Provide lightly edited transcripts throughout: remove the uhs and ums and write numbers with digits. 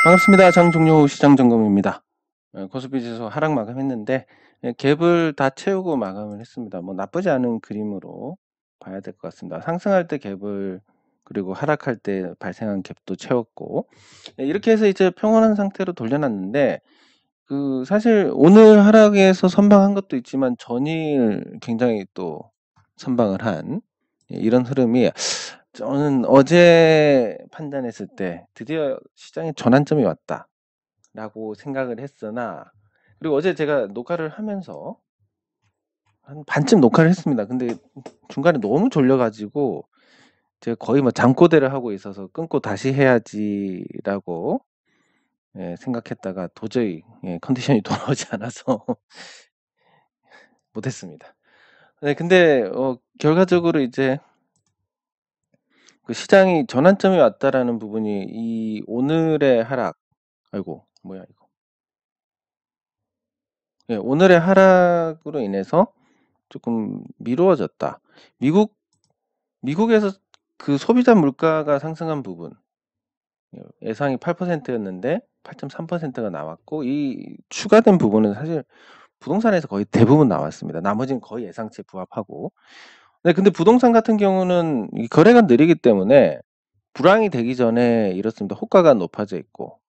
반갑습니다. 장종료 시장점검입니다. 코스피 지수 하락 마감했는데 갭을 다 채우고 마감을 했습니다. 뭐 나쁘지 않은 그림으로 봐야 될 것 같습니다. 상승할 때 갭을 그리고 하락할 때 발생한 갭도 채웠고 이렇게 해서 이제 평온한 상태로 돌려놨는데 사실 오늘 하락에서 선방한 것도 있지만 전일 굉장히 또 선방을 한 이런 흐름이 저는 어제 판단했을 때 드디어 시장에 전환점이 왔다라고 생각을 했으나, 그리고 어제 제가 녹화를 하면서 한 반쯤 녹화를 했습니다. 근데 중간에 너무 졸려 가지고 제가 거의 뭐 잠꼬대를 하고 있어서 끊고 다시 해야지라고 생각했다가 도저히 컨디션이 돌아오지 않아서 못 했습니다. 네, 근데 결과적으로 이제 시장이 전환점이 왔다라는 부분이 이 오늘의 하락, 아이고 뭐야 이거. 오늘의 하락으로 인해서 조금 미루어졌다. 미국에서 소비자 물가가 상승한 부분, 예상이 8%였는데 8.3%가 나왔고, 이 추가된 부분은 사실 부동산에서 거의 대부분 나왔습니다. 나머지는 거의 예상치에 부합하고. 네, 근데 부동산 같은 경우는 이 거래가 느리기 때문에 불황이 되기 전에 이렇습니다. 호가가 높아지고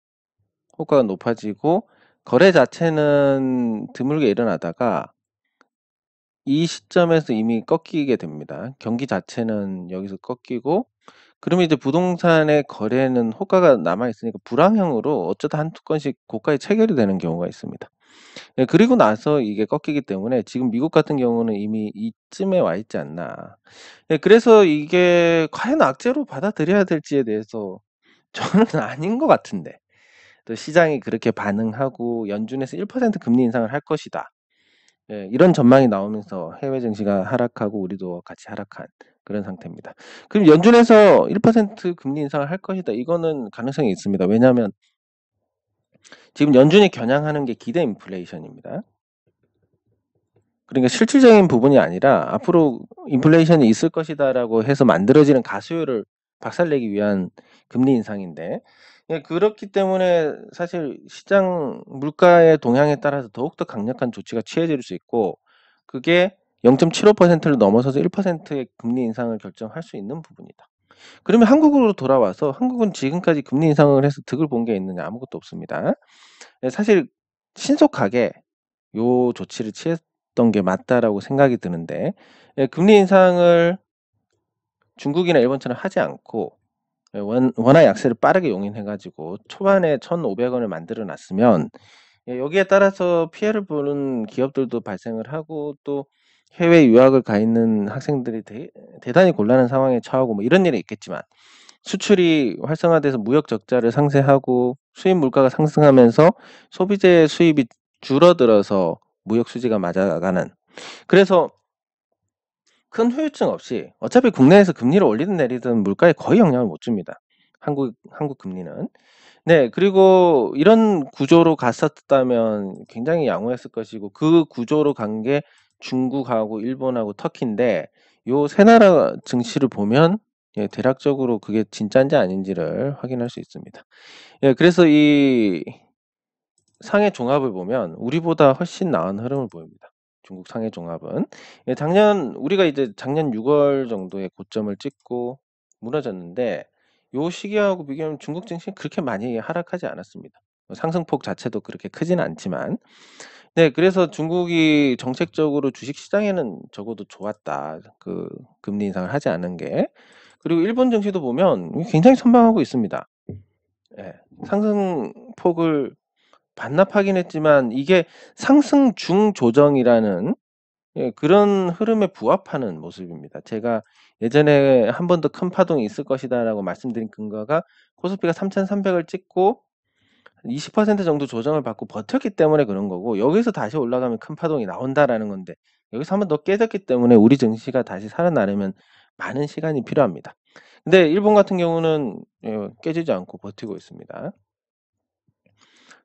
거래 자체는 드물게 일어나다가 이 시점에서 이미 꺾이게 됩니다. 경기 자체는 여기서 꺾이고, 그러면 이제 부동산의 거래는 호가가 남아 있으니까 불황형으로 어쩌다 한두 건씩 고가에 체결이 되는 경우가 있습니다. 그리고 나서 이게 꺾이기 때문에 지금 미국 같은 경우는 이미 이쯤에 와 있지 않나. 그래서 이게 과연 악재로 받아들여야 될지에 대해서 저는 아닌 것 같은데, 또 시장이 그렇게 반응하고 연준에서 1% 금리 인상을 할 것이다, 이런 전망이 나오면서 해외 증시가 하락하고 우리도 같이 하락한 그런 상태입니다. 그럼 연준에서 1% 금리 인상을 할 것이다, 이거는 가능성이 있습니다. 왜냐하면 지금 연준이 겨냥하는 게 기대 인플레이션입니다. 그러니까 실질적인 부분이 아니라 앞으로 인플레이션이 있을 것이다라고 해서 만들어지는 가수요를 박살내기 위한 금리 인상인데, 그렇기 때문에 사실 시장 물가의 동향에 따라서 더욱더 강력한 조치가 취해질 수 있고, 그게 0.75%를 넘어서서 1%의 금리 인상을 결정할 수 있는 부분이다. 그러면 한국으로 돌아와서 한국은 지금까지 금리 인상을 해서 득을 본 게 있느냐? 아무것도 없습니다. 사실 신속하게 요 조치를 취했던 게 맞다라고 생각이 드는데, 금리 인상을 중국이나 일본처럼 하지 않고 원화 약세를 빠르게 용인해 가지고 초반에 1,500원을 만들어 놨으면 여기에 따라서 피해를 보는 기업들도 발생을 하고, 또 해외 유학을 가 있는 학생들이 대단히 곤란한 상황에 처하고 뭐 이런 일이 있겠지만, 수출이 활성화돼서 무역 적자를 상쇄하고 수입 물가가 상승하면서 소비재의 수입이 줄어들어서 무역 수지가 맞아가는, 그래서 큰 후유증 없이 어차피 국내에서 금리를 올리든 내리든 물가에 거의 영향을 못 줍니다. 한국 금리는. 네, 그리고 이런 구조로 갔었다면 굉장히 양호했을 것이고, 그 구조로 간 게 중국하고 일본하고 터키인데, 요 세 나라 증시를 보면 대략적으로 그게 진짜인지 아닌지를 확인할 수 있습니다. 그래서 이 상해 종합을 보면 우리보다 훨씬 나은 흐름을 보입니다. 중국 상해 종합은 우리가 이제 작년 6월 정도에 고점을 찍고 무너졌는데, 요 시기하고 비교하면 중국 증시는 그렇게 많이 하락하지 않았습니다. 상승폭 자체도 그렇게 크지는 않지만, 네, 그래서 중국이 정책적으로 주식 시장에는 적어도 좋았다, 금리 인상을 하지 않은 게. 그리고 일본 증시도 보면 굉장히 선방하고 있습니다. 상승폭을 반납하긴 했지만 이게 상승 중조정이라는 그런 흐름에 부합하는 모습입니다. 제가 예전에 한 번 더 큰 파동이 있을 것이다라고 말씀드린 근거가 코스피가 3,300을 찍고 20% 정도 조정을 받고 버텼기 때문에 그런 거고, 여기서 다시 올라가면 큰 파동이 나온다라는 건데, 여기서 한 번 더 깨졌기 때문에 우리 증시가 다시 살아나려면 많은 시간이 필요합니다. 근데 일본 같은 경우는 깨지지 않고 버티고 있습니다.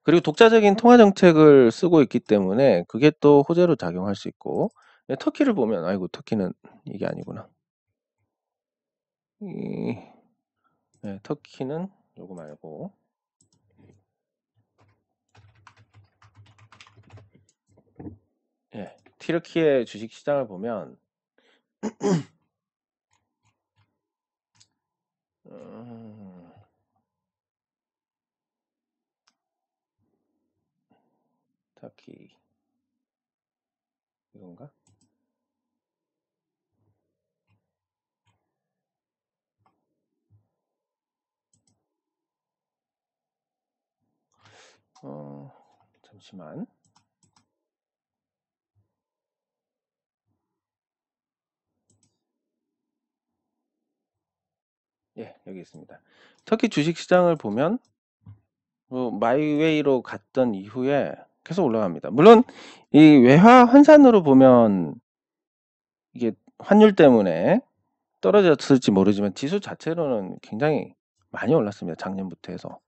그리고 독자적인 통화 정책을 쓰고 있기 때문에 그게 또 호재로 작용할 수 있고, 터키를 보면, 아이고 터키는 이게 아니구나. 터키는 요거 말고 튀르키예 주식시장을 보면 터키 이건가? 잠시만. 예, 여기 있습니다. 터키 주식시장을 보면 마이웨이로 갔던 이후에 계속 올라갑니다. 물론 이 외화 환산으로 보면 이게 환율 때문에 떨어졌을지 모르지만 지수 자체로는 굉장히 많이 올랐습니다. 작년부터 해서.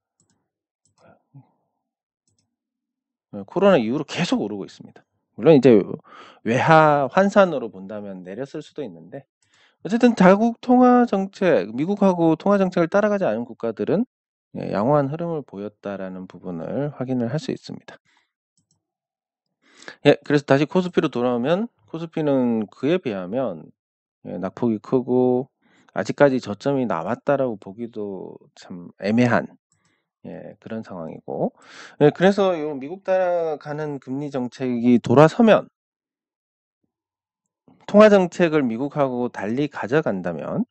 코로나 이후로 계속 오르고 있습니다. 물론 이제 외화 환산으로 본다면 내렸을 수도 있는데 어쨌든 자국 통화 정책, 미국하고 통화 정책을 따라가지 않은 국가들은 양호한 흐름을 보였다라는 부분을 확인을 할 수 있습니다. 예, 그래서 다시 코스피로 돌아오면 코스피는 그에 비하면 낙폭이 크고 아직까지 저점이 남았다라고 보기도 참 애매한 그런 상황이고, 그래서 요 미국 따라가는 금리 정책이 돌아서면 통화 정책을 미국하고 달리 가져간다면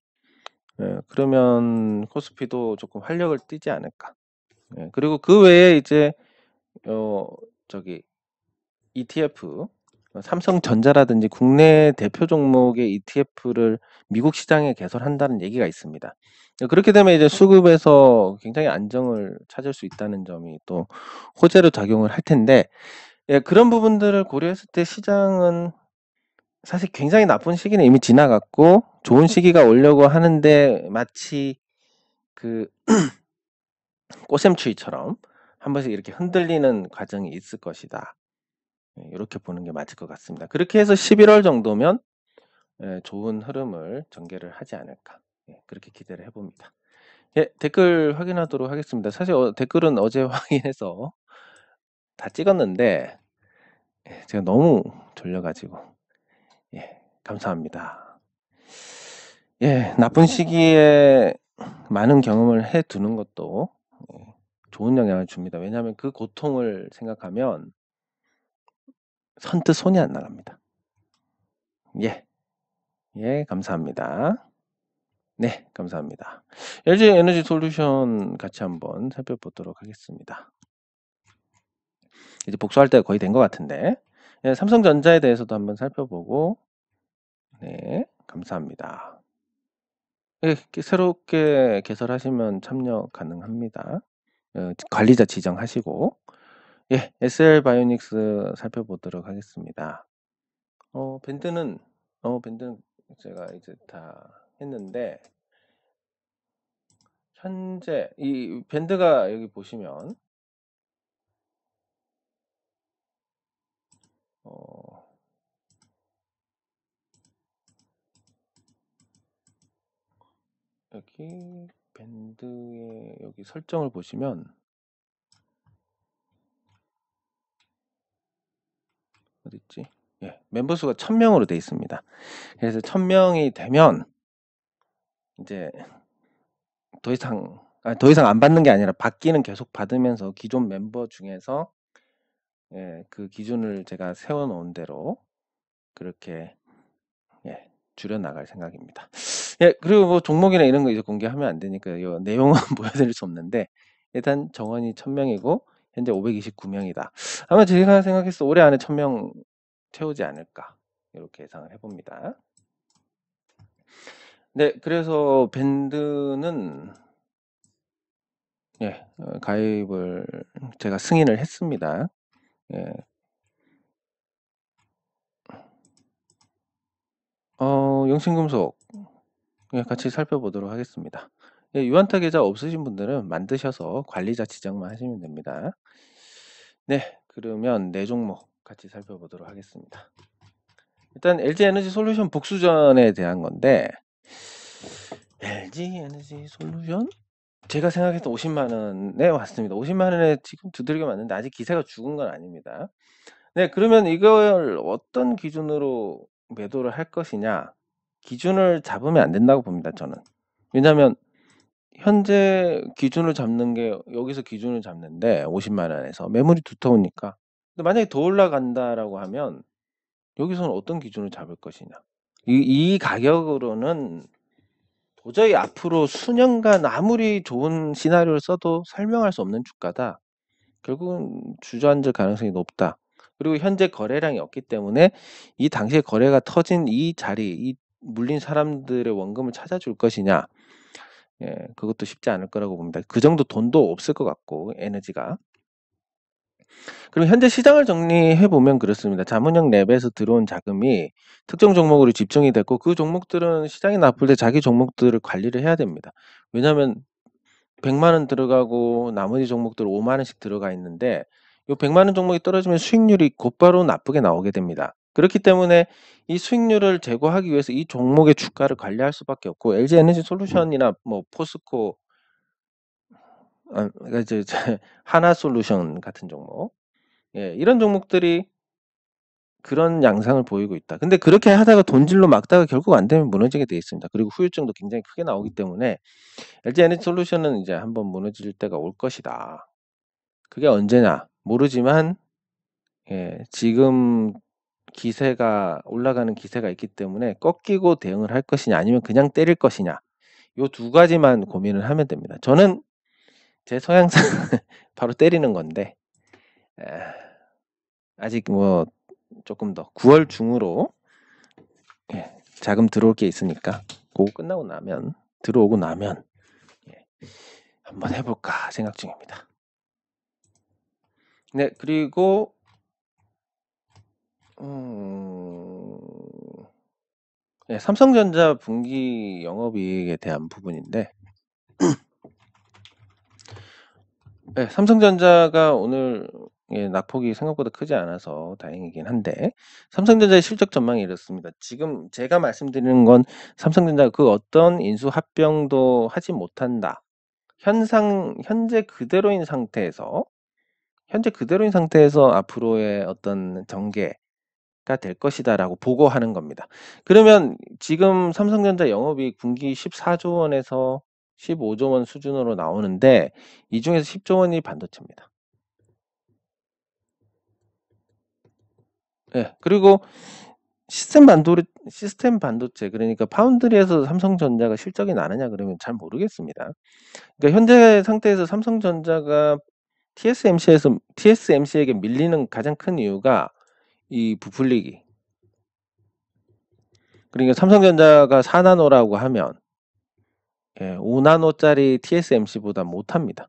그러면 코스피도 조금 활력을 띠지 않을까. 그리고 그 외에 이제 저기 ETF 삼성전자라든지 국내 대표 종목의 ETF를 미국 시장에 개설한다는 얘기가 있습니다. 그렇게 되면 이제 수급에서 굉장히 안정을 찾을 수 있다는 점이 또 호재로 작용을 할 텐데, 그런 부분들을 고려했을 때 시장은 사실 굉장히 나쁜 시기는 이미 지나갔고 좋은 시기가 오려고 하는데 마치 그 꽃샘추위처럼 한 번씩 이렇게 흔들리는 과정이 있을 것이다. 이렇게 보는 게 맞을 것 같습니다. 그렇게 해서 11월 정도면 좋은 흐름을 전개를 하지 않을까. 그렇게 기대를 해봅니다. 댓글 확인하도록 하겠습니다. 사실 댓글은 어제 확인해서 다 찍었는데 제가 너무 졸려가지고 감사합니다. 나쁜 시기에 많은 경험을 해두는 것도 좋은 영향을 줍니다. 왜냐하면 그 고통을 생각하면 선뜻 손이 안 나갑니다. 감사합니다. 네, 감사합니다. LG 에너지 솔루션 같이 한번 살펴보도록 하겠습니다. 이제 복수할 때가 거의 된 것 같은데, 삼성전자에 대해서도 한번 살펴보고, 네, 감사합니다. 새롭게 개설하시면 참여 가능합니다. 관리자 지정하시고, SL 바이오닉스 살펴보도록 하겠습니다. 밴드는 제가 이제 다 했는데, 현재 이 밴드가 여기 보시면 여기 밴드의 여기 설정을 보시면 어딨지? 멤버 수가 1000명으로 되어 있습니다. 그래서 1000명이 되면 이제 더 이상 안 받는 게 아니라 받기는 계속 받으면서 기존 멤버 중에서 그 기준을 제가 세워 놓은 대로 그렇게 줄여 나갈 생각입니다. 그리고 뭐 종목이나 이런 거 이제 공개하면 안 되니까 이 내용은 보여드릴 수 없는데 일단 정원이 1000명이고 현재 529명이다. 아마 제가 생각했을 때 올해 안에 1000명 채우지 않을까 이렇게 예상을 해봅니다. 네, 그래서 밴드는 가입을 제가 승인을 했습니다. 영신금속 같이 살펴보도록 하겠습니다. 유한타 계좌 없으신 분들은 만드셔서 관리자 지정만 하시면 됩니다. 네, 그러면 네 종목 같이 살펴보도록 하겠습니다. 일단 LG 에너지 솔루션 복수전에 대한 건데 LG 에너지 솔루션 제가 생각했던 50만 원에 왔습니다. 50만 원에 지금 두들겨 맞는데 아직 기세가 죽은 건 아닙니다. 네, 그러면 이걸 어떤 기준으로 매도를 할 것이냐, 기준을 잡으면 안 된다고 봅니다, 저는. 왜냐하면 현재 기준을 잡는 게 여기서 기준을 잡는데 50만 원에서 매물이 두터우니까. 근데 만약에 더 올라간다라고 하면 여기서는 어떤 기준을 잡을 것이냐. 이 가격으로는 도저히 앞으로 수년간 아무리 좋은 시나리오를 써도 설명할 수 없는 주가다. 결국은 주저앉을 가능성이 높다. 그리고 현재 거래량이 없기 때문에 이 당시에 거래가 터진 이 자리, 이 물린 사람들의 원금을 찾아줄 것이냐, 예, 그것도 쉽지 않을 거라고 봅니다. 그 정도 돈도 없을 것 같고, 에너지가. 그리고 현재 시장을 정리해 보면 그렇습니다. 자문형 랩에서 들어온 자금이 특정 종목으로 집중이 됐고, 그 종목들은 시장이 나쁠 때 자기 종목들을 관리를 해야 됩니다. 왜냐하면 100만 원 들어가고 나머지 종목들 5만 원씩 들어가 있는데, 요 100만 원 종목이 떨어지면 수익률이 곧바로 나쁘게 나오게 됩니다. 그렇기 때문에 이 수익률을 제고하기 위해서 이 종목의 주가를 관리할 수밖에 없고, LG 에너지 솔루션이나 뭐 포스코, 그러니까 이제 하나솔루션 같은 종목, 예, 이런 종목들이 그런 양상을 보이고 있다. 근데 그렇게 하다가 돈질로 막다가 결국 안 되면 무너지게 돼 있습니다. 그리고 후유증도 굉장히 크게 나오기 때문에 LG 에너지 솔루션은 이제 한번 무너질 때가 올 것이다. 그게 언제냐 모르지만, 예, 지금 기세가 올라가는 기세가 있기 때문에 꺾이고 대응을 할 것이냐 아니면 그냥 때릴 것이냐, 요 두 가지만 고민을 하면 됩니다. 저는 제 성향상 바로 때리는 건데, 에, 아직 뭐 조금 더 9월 중으로, 예, 자금 들어올 게 있으니까 그거 끝나고 나면, 들어오고 나면, 예, 한번 해볼까 생각 중입니다. 네, 그리고 예, 삼성전자 분기 영업이익에 대한 부분인데, 예, 삼성전자가 오늘, 예, 낙폭이 생각보다 크지 않아서 다행이긴 한데, 삼성전자의 실적 전망이 이렇습니다. 지금 제가 말씀드리는 건 삼성전자가 그 어떤 인수 합병도 하지 못한다. 현재 그대로인 상태에서 앞으로의 어떤 전개가 될 것이다라고 보고하는 겁니다. 그러면 지금 삼성전자 영업이익 분기 14조 원에서 15조 원 수준으로 나오는데, 이 중에서 10조 원이 반도체입니다. 예, 그리고 시스템 반도체, 그러니까 파운드리에서 삼성전자가 실적이 나느냐 그러면 잘 모르겠습니다. 그러니까 현재 상태에서 삼성전자가 TSMC에게 밀리는 가장 큰 이유가 이 부풀리기. 그러니까 삼성전자가 4나노라고 하면, 예, 5나노짜리 TSMC보다 못합니다.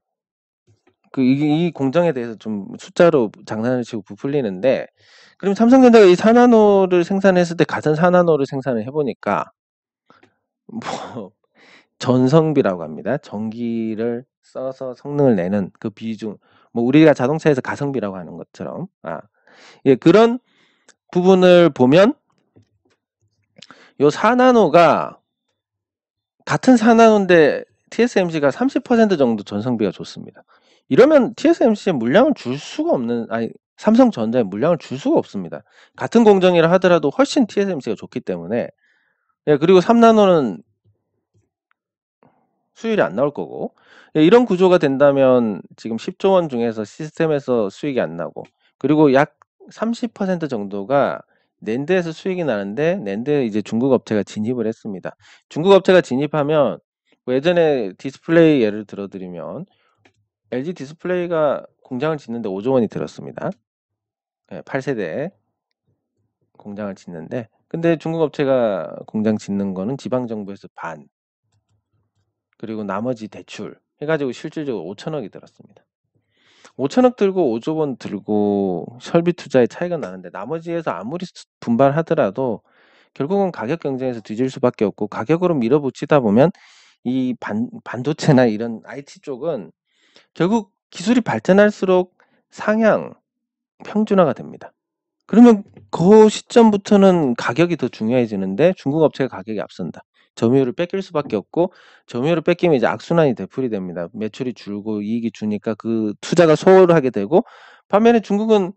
이 공정에 대해서 좀 숫자로 장난을 치고 부풀리는데, 그럼 삼성전자가 이 4나노를 생산했을 때 같은 4나노를 생산을 해보니까 뭐 전성비라고 합니다. 전기를 써서 성능을 내는 그 비중, 뭐 우리가 자동차에서 가성비라고 하는 것처럼, 예, 그런 부분을 보면 요 4나노가 같은 4나노인데 TSMC가 30% 정도 전성비가 좋습니다. 이러면 TSMC에 물량을 줄 수가 없는, 삼성전자에 물량을 줄 수가 없습니다. 같은 공정이라 하더라도 훨씬 TSMC가 좋기 때문에. 예, 그리고 3나노는 수율이 안 나올 거고, 예, 이런 구조가 된다면 지금 10조 원 중에서 시스템에서 수익이 안 나고, 그리고 약 30% 정도가 낸드에서 수익이 나는데, 낸드에 이제 중국 업체가 진입을 했습니다. 중국 업체가 진입하면, 뭐 예전에 디스플레이 예를 들어드리면 LG 디스플레이가 공장을 짓는데 5조 원이 들었습니다. 예, 8세대 공장을 짓는데, 근데 중국 업체가 공장 짓는 거는 지방정부에서 반, 그리고 나머지 대출 해가지고 실질적으로 5천억이 들었습니다. 5천억 들고 5조 원 들고 설비 투자의 차이가 나는데, 나머지에서 아무리 분발하더라도 결국은 가격 경쟁에서 뒤질 수밖에 없고, 가격으로 밀어붙이다 보면 이 반도체나 이런 IT 쪽은 결국 기술이 발전할수록 상향, 평준화가 됩니다. 그러면 그 시점부터는 가격이 더 중요해지는데 중국 업체가 가격이 앞선다. 점유율을 뺏길 수밖에 없고, 점유율을 뺏기면 이제 악순환이 되풀이 됩니다. 매출이 줄고 이익이 주니까 그 투자가 소홀하게 되고, 반면에 중국은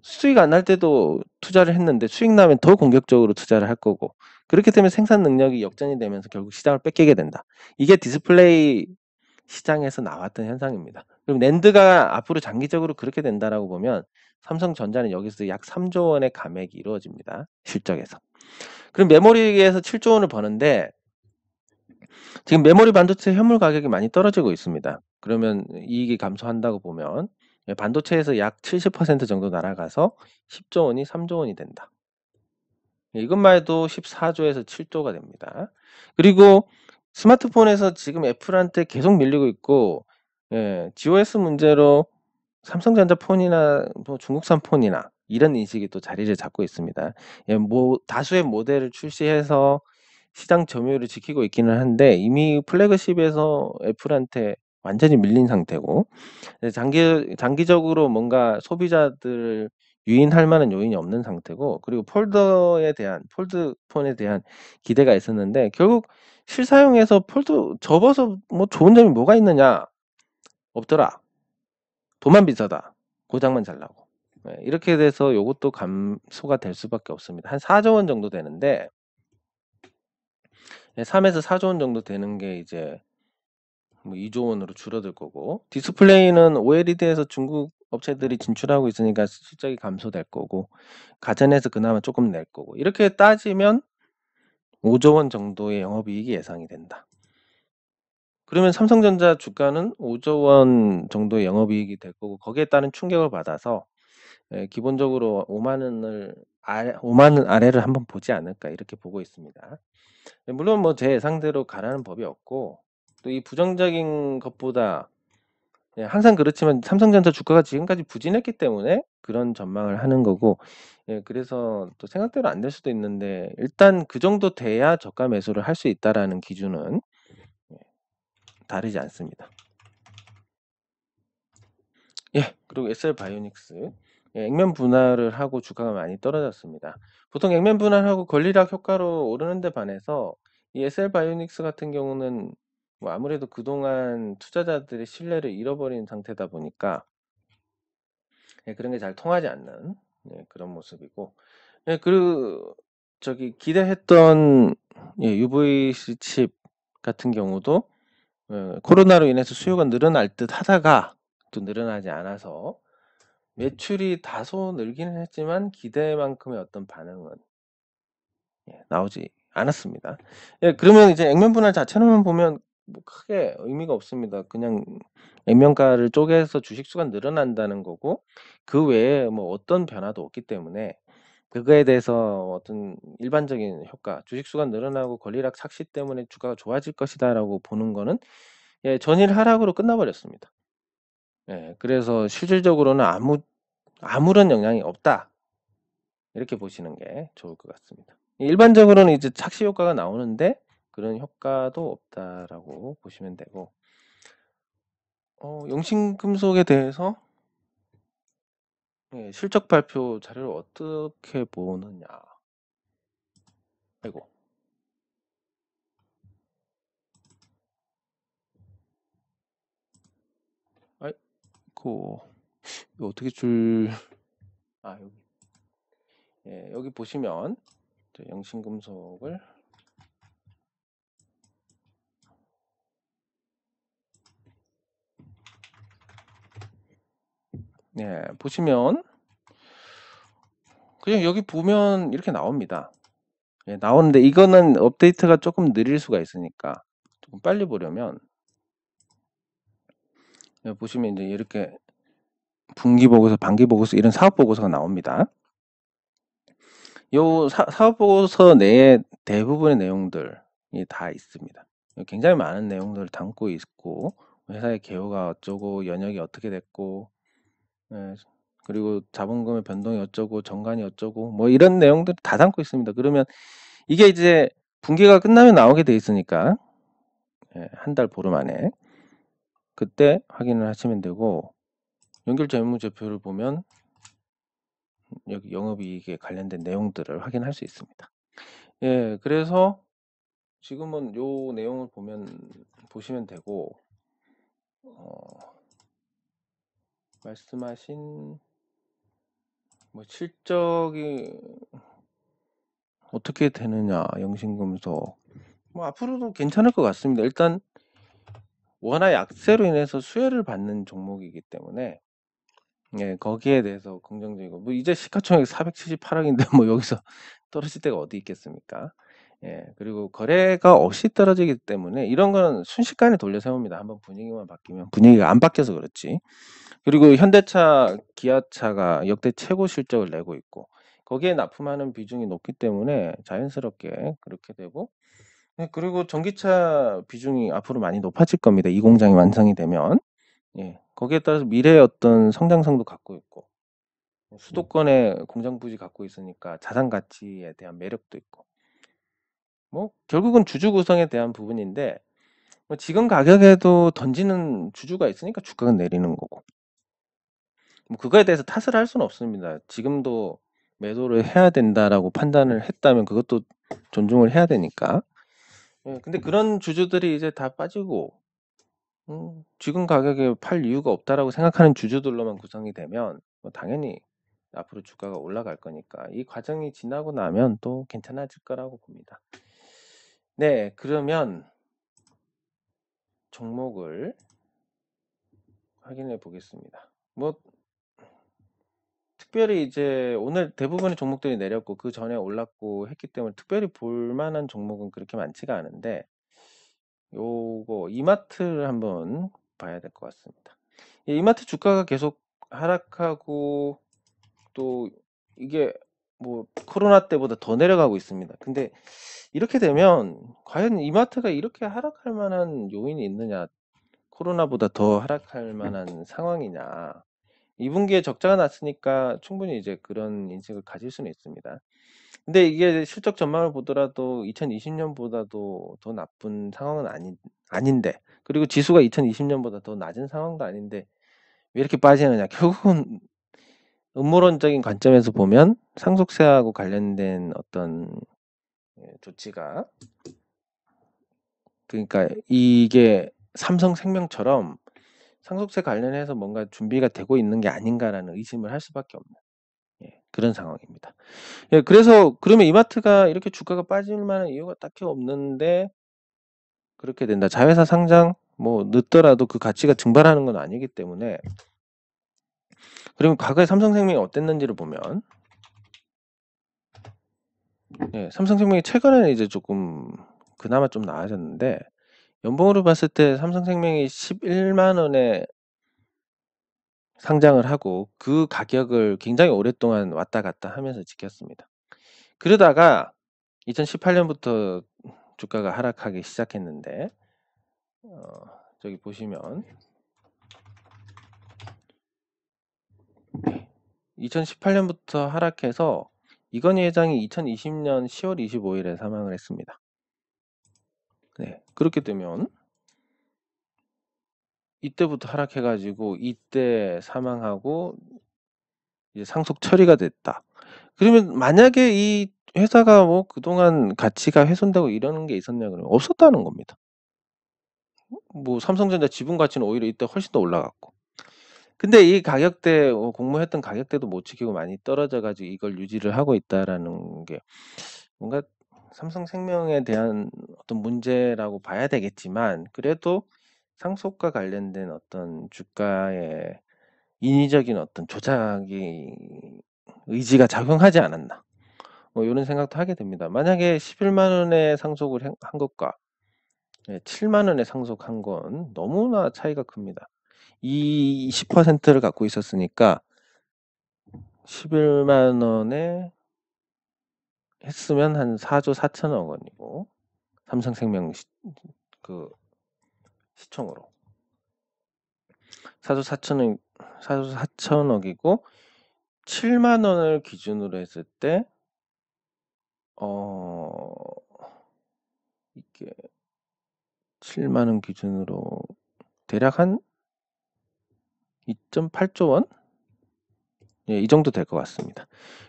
수익 안 날 때도 투자를 했는데 수익 나면 더 공격적으로 투자를 할 거고, 그렇기 때문에 생산 능력이 역전이 되면서 결국 시장을 뺏기게 된다. 이게 디스플레이 시장에서 나왔던 현상입니다. 그럼 낸드가 앞으로 장기적으로 그렇게 된다라고 보면 삼성전자는 여기서 약 3조 원의 감액이 이루어집니다. 실적에서. 그럼 메모리에서 7조 원을 버는데 지금 메모리 반도체 현물 가격이 많이 떨어지고 있습니다. 그러면 이익이 감소한다고 보면 반도체에서 약 70% 정도 날아가서 10조 원이 3조 원이 된다. 이것만 해도 14조에서 7조가 됩니다. 그리고 스마트폰에서 지금 애플한테 계속 밀리고 있고, GOS 문제로 삼성전자 폰이나 뭐 중국산 폰이나 이런 인식이 또 자리를 잡고 있습니다. 뭐 다수의 모델을 출시해서 시장 점유율을 지키고 있기는 한데 이미 플래그십에서 애플한테 완전히 밀린 상태고, 장기적으로 뭔가 소비자들을 유인할 만한 요인이 없는 상태고, 그리고 폴드 폰에 대한 기대가 있었는데 결국 실사용에서 폴드 접어서 뭐 좋은 점이 뭐가 있느냐? 없더라. 돈만 비싸다. 고장만 잘 나고. 이렇게 돼서 요것도 감소가 될 수밖에 없습니다. 한 4조 원 정도 되는데 3에서 4조 원 정도 되는 게 이제 뭐 2조 원으로 줄어들 거고, 디스플레이는 OLED에서 중국 업체들이 진출하고 있으니까 실적이 감소될 거고, 가전에서 그나마 조금 낼 거고, 이렇게 따지면 5조 원 정도의 영업이익이 예상이 된다. 그러면 삼성전자 주가는 5조 원 정도의 영업이익이 될 거고, 거기에 따른 충격을 받아서 기본적으로 5만 원 아래를 한번 보지 않을까 이렇게 보고 있습니다. 물론 뭐 제 예상대로 가라는 법이 없고, 또 이 부정적인 것보다 항상 그렇지만 삼성전자 주가가 지금까지 부진했기 때문에 그런 전망을 하는 거고, 그래서 또 생각대로 안 될 수도 있는데 일단 그 정도 돼야 저가 매수를 할 수 있다라는 기준은 다르지 않습니다. 그리고 SL바이오닉스 액면 분할을 하고 주가가 많이 떨어졌습니다. 보통 액면 분할하고 권리락 효과로 오르는 데 반해서 이 SL바이오닉스 같은 경우는 뭐 아무래도 그동안 투자자들의 신뢰를 잃어버린 상태다 보니까 그런 게 잘 통하지 않는 그런 모습이고, 그리고 저기 기대했던 UVC 칩 같은 경우도 코로나로 인해서 수요가 늘어날 듯 하다가 또 늘어나지 않아서 매출이 다소 늘기는 했지만 기대만큼의 어떤 반응은 나오지 않았습니다. 그러면 이제 액면 분할 자체로만 보면 뭐 크게 의미가 없습니다. 그냥 액면가를 쪼개서 주식 수가 늘어난다는 거고, 그 외에 뭐 어떤 변화도 없기 때문에 그거에 대해서 어떤 일반적인 효과, 주식 수가 늘어나고 권리락 착시 때문에 주가가 좋아질 것이다라고 보는 거는 전일 하락으로 끝나버렸습니다. 그래서 실질적으로는 아무런 영향이 없다. 이렇게 보시는 게 좋을 것 같습니다. 일반적으로는 이제 착시 효과가 나오는데 그런 효과도 없다라고 보시면 되고, 용신금속에 대해서 실적 발표 자료를 어떻게 보느냐. 아이고. 아이고. 이거 어떻게 여기. 여기 보시면 용신금속을 보시면 그냥 여기 보면 이렇게 나옵니다. 나오는데 이거는 업데이트가 조금 느릴 수가 있으니까 조금 빨리 보려면 보시면 이제 이렇게 분기 보고서, 반기 보고서 이런 사업 보고서가 나옵니다. 요 사업 보고서 내에 대부분의 내용들이 다 있습니다. 굉장히 많은 내용들을 담고 있고, 회사의 개요가 어쩌고, 연역이 어떻게 됐고, 그리고 자본금의 변동이 어쩌고, 정관이 어쩌고, 뭐 이런 내용들 다 담고 있습니다. 그러면 이게 이제 분기가 끝나면 나오게 돼 있으니까 한 달 보름 안에 그때 확인을 하시면 되고, 연결 재무제표를 보면 여기 영업이익에 관련된 내용들을 확인할 수 있습니다. 그래서 지금은 요 내용을 보시면 되고, 말씀하신 뭐 실적이 어떻게 되느냐, 영신금속. 뭐 앞으로도 괜찮을 것 같습니다. 일단 워낙 약세로 인해서 수혜를 받는 종목이기 때문에 예, 거기에 대해서 긍정적이고 뭐 이제 시가총액 478억인데 뭐 여기서 떨어질 데가 어디 있겠습니까? 예, 그리고 거래가 없이 떨어지기 때문에 이런 거는 순식간에 돌려 세웁니다. 한번 분위기만 바뀌면 분위기가 안 바뀌어서 그렇지. 그리고 현대차, 기아차가 역대 최고 실적을 내고 있고 거기에 납품하는 비중이 높기 때문에 자연스럽게 그렇게 되고 예, 그리고 전기차 비중이 앞으로 많이 높아질 겁니다. 이 공장이 완성이 되면 예, 거기에 따라서 미래의 어떤 성장성도 갖고 있고 수도권에 공장 부지 갖고 있으니까 자산 가치에 대한 매력도 있고 뭐 결국은 주주 구성에 대한 부분인데 뭐 지금 가격에도 던지는 주주가 있으니까 주가가 내리는 거고 뭐 그거에 대해서 탓을 할 수는 없습니다. 지금도 매도를 해야 된다라고 판단을 했다면 그것도 존중을 해야 되니까. 예, 근데 그런 주주들이 이제 다 빠지고 지금 가격에 팔 이유가 없다라고 생각하는 주주들로만 구성이 되면 뭐 당연히 앞으로 주가가 올라갈 거니까 이 과정이 지나고 나면 또 괜찮아질 거라고 봅니다. 네, 그러면 종목을 확인해 보겠습니다. 뭐 특별히 이제 오늘 대부분의 종목들이 내렸고 그 전에 올랐고 했기 때문에 특별히 볼 만한 종목은 그렇게 많지가 않은데 요거 이마트를 한번 봐야 될 것 같습니다. 이 이마트 주가가 계속 하락하고 또 이게 뭐 코로나 때보다 더 내려가고 있습니다. 근데 이렇게 되면 과연 이마트가 이렇게 하락할 만한 요인이 있느냐? 코로나보다 더 하락할 만한 상황이냐? 2분기에 적자가 났으니까 충분히 이제 그런 인식을 가질 수는 있습니다. 근데 이게 실적 전망을 보더라도 2020년보다도 더 나쁜 상황은 아닌데, 그리고 지수가 2020년보다 더 낮은 상황도 아닌데, 왜 이렇게 빠지느냐? 결국은 음모론적인 관점에서 보면 상속세하고 관련된 어떤 조치가, 그러니까 이게 삼성생명처럼 상속세 관련해서 뭔가 준비가 되고 있는 게 아닌가라는 의심을 할 수밖에 없는 그런 상황입니다. 예, 그래서 그러면 이마트가 이렇게 주가가 빠질 만한 이유가 딱히 없는데 그렇게 된다. 자회사 상장 뭐 늦더라도 그 가치가 증발하는 건 아니기 때문에 그러면 과거에 삼성생명이 어땠는지를 보면 예, 삼성생명이 최근에는 이제 조금 그나마 좀 나아졌는데 연봉으로 봤을 때 삼성생명이 11만 원에 상장을 하고 그 가격을 굉장히 오랫동안 왔다 갔다 하면서 지켰습니다. 그러다가 2018년부터 주가가 하락하기 시작했는데 저기 보시면 2018년부터 하락해서 이건희 회장이 2020년 10월 25일에 사망을 했습니다. 네, 그렇게 되면 이때부터 하락해가지고 이때 사망하고 이제 상속 처리가 됐다. 그러면 만약에 이 회사가 뭐 그동안 가치가 훼손되고 이러는 게 있었냐 그러면 없었다는 겁니다. 뭐 삼성전자 지분 가치는 오히려 이때 훨씬 더 올라갔고. 근데 이 가격대 공모했던 가격대도 못 지키고 많이 떨어져 가지고 이걸 유지를 하고 있다라는 게 뭔가 삼성생명에 대한 어떤 문제라고 봐야 되겠지만 그래도 상속과 관련된 어떤 주가의 인위적인 어떤 조작이 의지가 작용하지 않았나 뭐 이런 생각도 하게 됩니다. 만약에 11만 원에 상속을 한 것과 7만 원에 상속한 건 너무나 차이가 큽니다. 이 20%를 갖고 있었으니까 11만 원에 했으면 한 4조 4천억 원이고 삼성생명 그 시총으로 4조 4천억 4조 4천억이고 7만 원을 기준으로 했을 때 이게 7만 원 기준으로 대략 한 2.8조 원? 예, 이 정도 될 것 같습니다.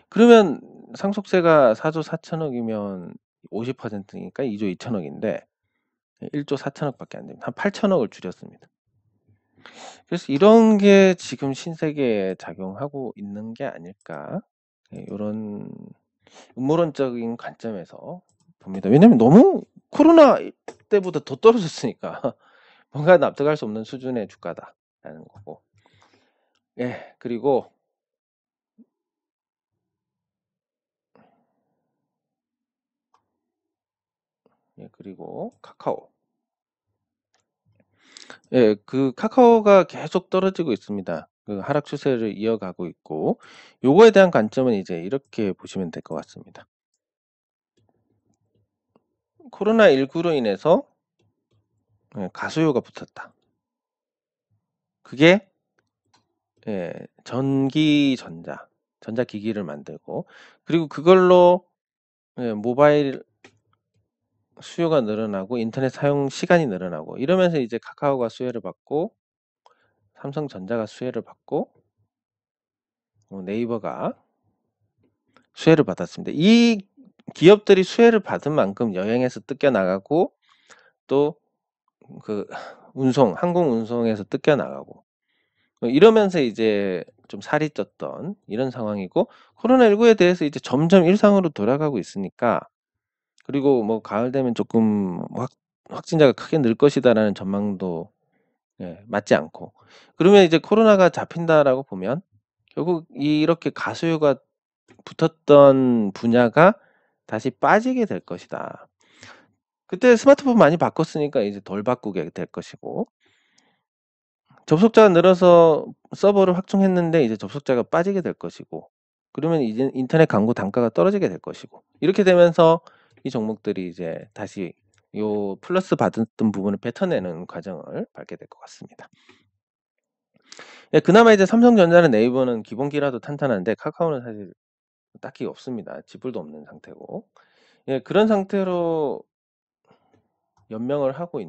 그러면 상속세가 4조 4천억이면 50%니까 2조 2천억인데 1조 4천억밖에 안 됩니다. 한 8천억을 줄였습니다. 그래서 이런 게 지금 신세계에 작용하고 있는 게 아닐까 요런 음모론적인 관점에서 봅니다. 왜냐면 너무 코로나 때보다 더 떨어졌으니까 뭔가 납득할 수 없는 수준의 주가다라는 거고. 예, 그리고 카카오. 예, 그 카카오가 계속 떨어지고 있습니다. 그 하락 추세를 이어가고 있고, 요거에 대한 관점은 이제 이렇게 보시면 될 것 같습니다. 코로나19로 인해서 가수요가 붙었다. 그게 전자기기를 만들고, 그리고 그걸로 모바일 수요가 늘어나고 인터넷 사용 시간이 늘어나고 이러면서 이제 카카오가 수혜를 받고 삼성전자가 수혜를 받고 네이버가 수혜를 받았습니다. 이 기업들이 수혜를 받은 만큼 여행에서 뜯겨나가고 또 그 항공 운송에서 뜯겨나가고 이러면서 이제 좀 살이 쪘던 이런 상황이고, 코로나19에 대해서 이제 점점 일상으로 돌아가고 있으니까, 그리고 뭐 가을 되면 조금 확진자가 크게 늘 것이다라는 전망도 맞지 않고, 그러면 이제 코로나가 잡힌다라고 보면 결국 이렇게 가수요가 붙었던 분야가 다시 빠지게 될 것이다. 그때 스마트폰 많이 바꿨으니까 이제 덜 바꾸게 될 것이고, 접속자가 늘어서 서버를 확충했는데 이제 접속자가 빠지게 될 것이고, 그러면 이제 인터넷 광고 단가가 떨어지게 될 것이고, 이렇게 되면서 이 종목들이 이제 다시 요 플러스 받았던 부분을 뱉어내는 과정을 밟게 될 것 같습니다. 예, 그나마 이제 삼성전자는 네이버는 기본기라도 탄탄한데 카카오는 사실 딱히 없습니다. 지불도 없는 상태고. 예, 그런 상태로 연명을 하고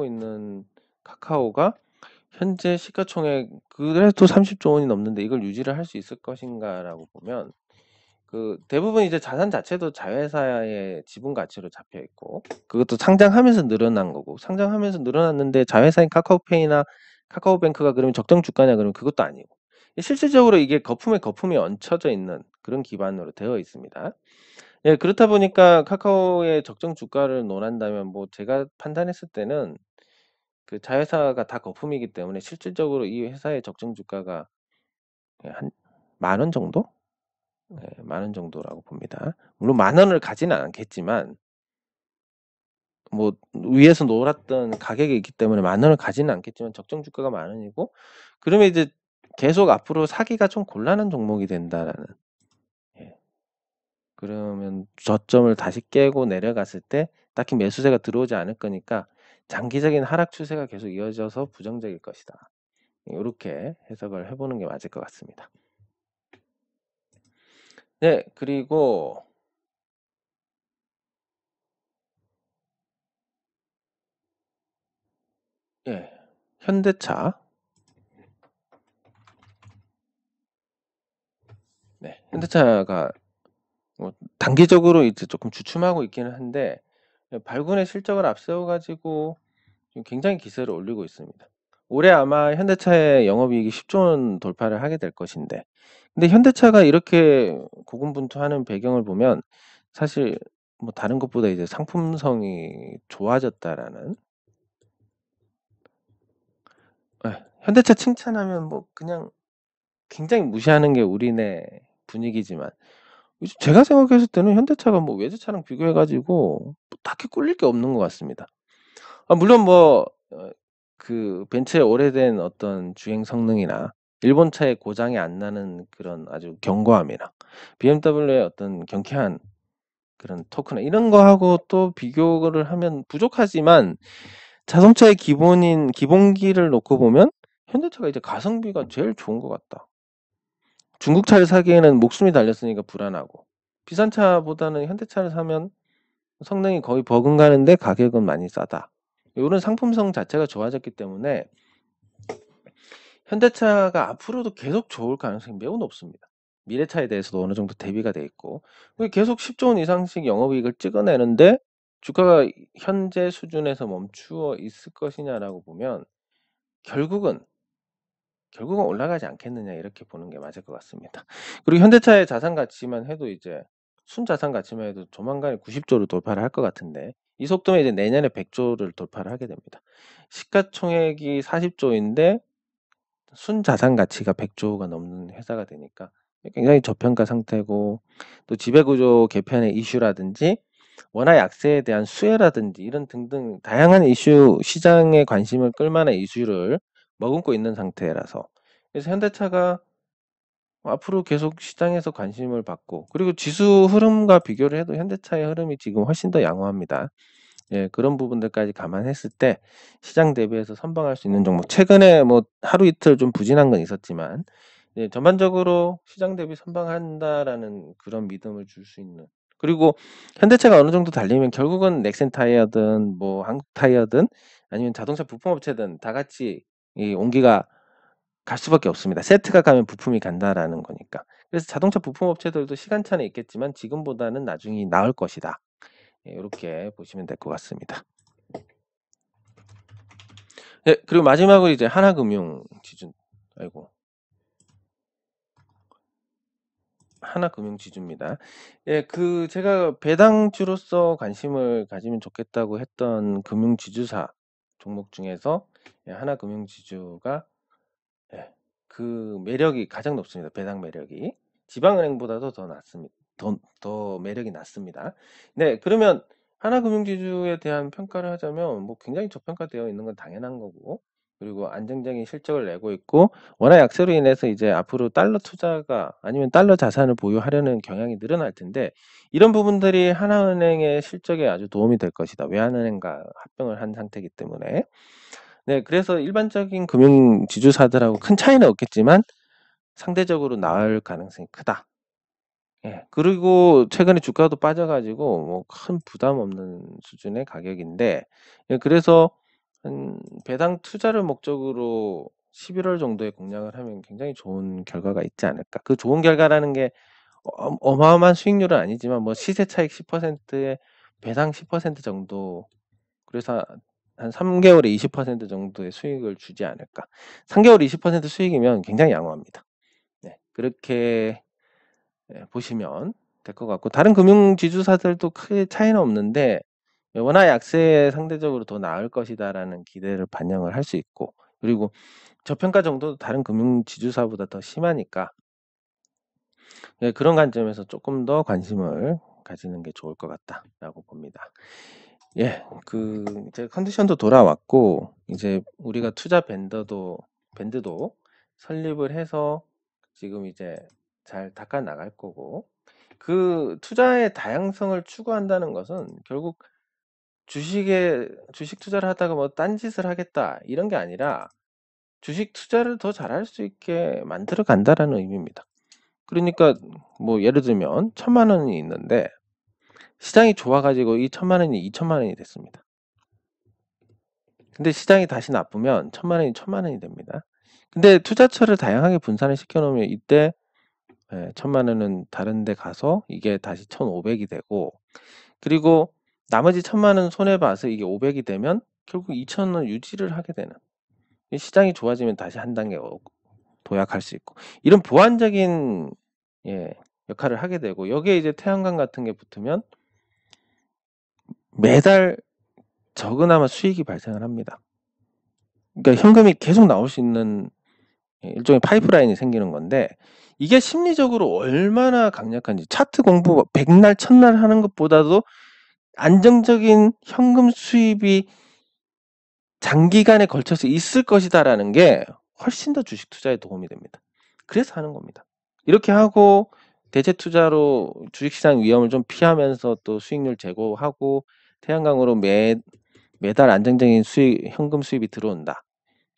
있는 카카오가 현재 시가총액 그래도 30조 원이 넘는데 이걸 유지를 할 수 있을 것인가라고 보면, 그 대부분 이제 자산 자체도 자회사의 지분 가치로 잡혀 있고, 그것도 상장하면서 늘어난 거고, 상장하면서 늘어났는데 자회사인 카카오페이나 카카오뱅크가 그러면 적정 주가냐 그러면 그것도 아니고, 실질적으로 이게 거품에 거품이 얹혀져 있는 그런 기반으로 되어 있습니다. 예, 그렇다 보니까 카카오의 적정 주가를 논한다면 뭐 제가 판단했을 때는 그 자회사가 다 거품이기 때문에 실질적으로 이 회사의 적정 주가가 한 10,000원 정도? 네, 10,000원 정도라고 봅니다. 물론 10,000원을 가지는 않겠지만 뭐 위에서 놀았던 가격이 있기 때문에 10,000원을 가지는 않겠지만 적정 주가가 10,000원이고, 그러면 이제 계속 앞으로 사기가 좀 곤란한 종목이 된다라는, 그러면 저점을 다시 깨고 내려갔을 때 딱히 매수세가 들어오지 않을 거니까 장기적인 하락 추세가 계속 이어져서 부정적일 것이다. 이렇게 해석을 해보는 게 맞을 것 같습니다. 네, 그리고 현대차. 네, 현대차가 단기적으로 이제 조금 주춤하고 있기는 한데 발군의 실적을 앞세워 가지고 지금 굉장히 기세를 올리고 있습니다. 올해 아마 현대차의 영업이익이 10조 원 돌파를 하게 될 것인데, 근데 현대차가 이렇게 고군분투하는 배경을 보면 사실 뭐 다른 것보다 이제 상품성이 좋아졌다라는, 현대차 칭찬하면 뭐 그냥 굉장히 무시하는 게 우리네 분위기지만, 제가 생각했을 때는 현대차가 뭐 외제차랑 비교해 가지고 뭐 딱히 꿀릴 게 없는 것 같습니다. 물론 뭐 그 벤츠의 오래된 어떤 주행 성능이나 일본 차의 고장이 안 나는 그런 아주 견고함이나 BMW의 어떤 경쾌한 그런 토크나 이런 거하고 또 비교를 하면 부족하지만, 자동차의 기본기를 놓고 보면 현대차가 이제 가성비가 제일 좋은 것 같다. 중국 차를 사기에는 목숨이 달렸으니까 불안하고, 비싼 차보다는 현대차를 사면 성능이 거의 버금가는데 가격은 많이 싸다. 이런 상품성 자체가 좋아졌기 때문에 현대차가 앞으로도 계속 좋을 가능성이 매우 높습니다. 미래차에 대해서도 어느 정도 대비가 돼 있고, 계속 10조 원 이상씩 영업이익을 찍어내는데 주가가 현재 수준에서 멈추어 있을 것이냐라고 보면 결국은 결국은 올라가지 않겠느냐 이렇게 보는 게 맞을 것 같습니다. 그리고 현대차의 자산 가치만 해도 이제 순자산 가치만 해도 조만간에 90조를 돌파를 할 것 같은데 이 속도면 이제 내년에 100조를 돌파를 하게 됩니다. 시가총액이 40조인데 순자산 가치가 100조가 넘는 회사가 되니까 굉장히 저평가 상태고 또 지배구조 개편의 이슈라든지 원화 약세에 대한 수혜라든지 이런 등등 다양한 이슈 시장의 관심을 끌만한 이슈를 머금고 있는 상태라서 그래서 현대차가 앞으로 계속 시장에서 관심을 받고 그리고 지수 흐름과 비교를 해도 현대차의 흐름이 지금 훨씬 더 양호합니다. 예, 그런 부분들까지 감안했을 때 시장 대비해서 선방할 수 있는 종목 최근에 뭐 하루 이틀 좀 부진한 건 있었지만 예, 전반적으로 시장 대비 선방한다라는 그런 믿음을 줄 수 있는 그리고 현대차가 어느 정도 달리면 결국은 넥센 타이어든 뭐 한국 타이어든 아니면 자동차 부품업체든 다 같이 이 온기가 갈 수밖에 없습니다. 세트가 가면 부품이 간다라는 거니까. 그래서 자동차 부품업체들도 시간차는 있겠지만 지금보다는 나중이 나을 것이다. 예, 이렇게 보시면 될 것 같습니다. 예, 그리고 마지막으로 이제 하나금융 지준. 아이고. 하나금융지주입니다. 예, 그 제가 배당주로서 관심을 가지면 좋겠다고 했던 금융지주사 종목 중에서 예, 하나금융지주가 예, 그 매력이 가장 높습니다. 배당 매력이 지방은행보다도 더 낮습니다. 더 매력이 낮습니다. 네, 그러면 하나금융지주에 대한 평가를 하자면 뭐 굉장히 저평가되어 있는 건 당연한 거고 그리고 안정적인 실적을 내고 있고 원화 약세로 인해서 이제 앞으로 달러 투자가 아니면 달러 자산을 보유하려는 경향이 늘어날 텐데 이런 부분들이 하나은행의 실적에 아주 도움이 될 것이다. 외환은행과 합병을 한 상태이기 때문에 네, 그래서 일반적인 금융 지주사들하고 큰 차이는 없겠지만 상대적으로 나을 가능성이 크다. 예, 그리고 최근에 주가도 빠져가지고 뭐 큰 부담 없는 수준의 가격인데 예, 그래서 배당 투자를 목적으로 11월 정도에 공략을 하면 굉장히 좋은 결과가 있지 않을까. 그 좋은 결과라는 게 어마어마한 수익률은 아니지만 뭐 시세 차익 10%에 배당 10% 정도 그래서 한 3개월에 20% 정도의 수익을 주지 않을까. 3개월 20% 수익이면 굉장히 양호합니다. 네, 그렇게 보시면 될 것 같고 다른 금융지주사들도 크게 차이는 없는데 원화 약세에 상대적으로 더 나을 것이다라는 기대를 반영을 할 수 있고 그리고 저평가 정도도 다른 금융지주사보다 더 심하니까 예, 그런 관점에서 조금 더 관심을 가지는 게 좋을 것 같다라고 봅니다. 예, 그 이제 컨디션도 돌아왔고 이제 우리가 투자 밴드도 설립을 해서 지금 이제 잘 닦아 나갈 거고 그 투자의 다양성을 추구한다는 것은 결국 주식 투자를 하다가 뭐 딴짓을 하겠다 이런 게 아니라 주식 투자를 더 잘할 수 있게 만들어 간다라는 의미입니다. 그러니까 뭐 예를 들면 1,000만 원이 있는데 시장이 좋아가지고 이 1,000만 원이 2,000만 원이 됐습니다. 근데 시장이 다시 나쁘면 1,000만 원이 1,000만 원이 됩니다. 근데 투자처를 다양하게 분산을 시켜 놓으면 이때 1,000만 원은 다른 데 가서 이게 다시 1,500이 되고 그리고 나머지 1,000만 원 손해 봐서 이게 500이 되면 결국 2,000원 유지를 하게 되는 시장이 좋아지면 다시 한 단계 도약할 수 있고 이런 보완적인 예, 역할을 하게 되고 여기에 이제 태양광 같은 게 붙으면 매달 적으나마 수익이 발생을 합니다. 그러니까 현금이 계속 나올 수 있는 일종의 파이프라인이 생기는 건데 이게 심리적으로 얼마나 강력한지 차트 공부 백날 첫날 하는 것보다도 안정적인 현금 수입이 장기간에 걸쳐서 있을 것이다라는 게 훨씬 더 주식 투자에 도움이 됩니다. 그래서 하는 겁니다. 이렇게 하고 대체 투자로 주식시장 위험을 좀 피하면서 또 수익률 제고하고 태양광으로 매달 안정적인 현금 수입이 들어온다.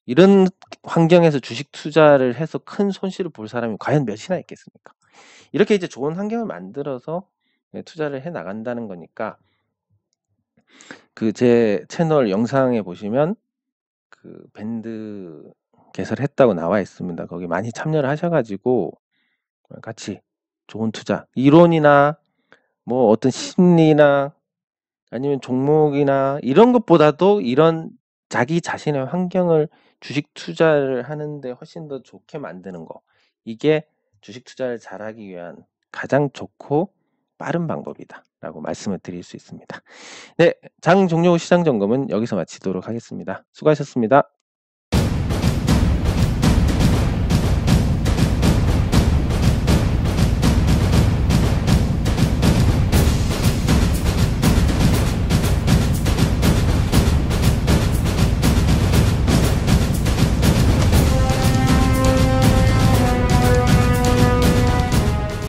이런 환경에서 주식 투자를 해서 큰 손실을 볼 사람이 과연 몇이나 있겠습니까? 이렇게 이제 좋은 환경을 만들어서 투자를 해 나간다는 거니까 그 제 채널 영상에 보시면 그 밴드 개설했다고 나와 있습니다. 거기 많이 참여를 하셔가지고 같이 좋은 투자 이론이나 뭐 어떤 심리나 아니면 종목이나 이런 것보다도 이런 자기 자신의 환경을 주식 투자를 하는데 훨씬 더 좋게 만드는 거. 이게 주식 투자를 잘하기 위한 가장 좋고 빠른 방법이다라고 말씀을 드릴 수 있습니다. 네, 장 종료 후 시장 점검은 여기서 마치도록 하겠습니다. 수고하셨습니다.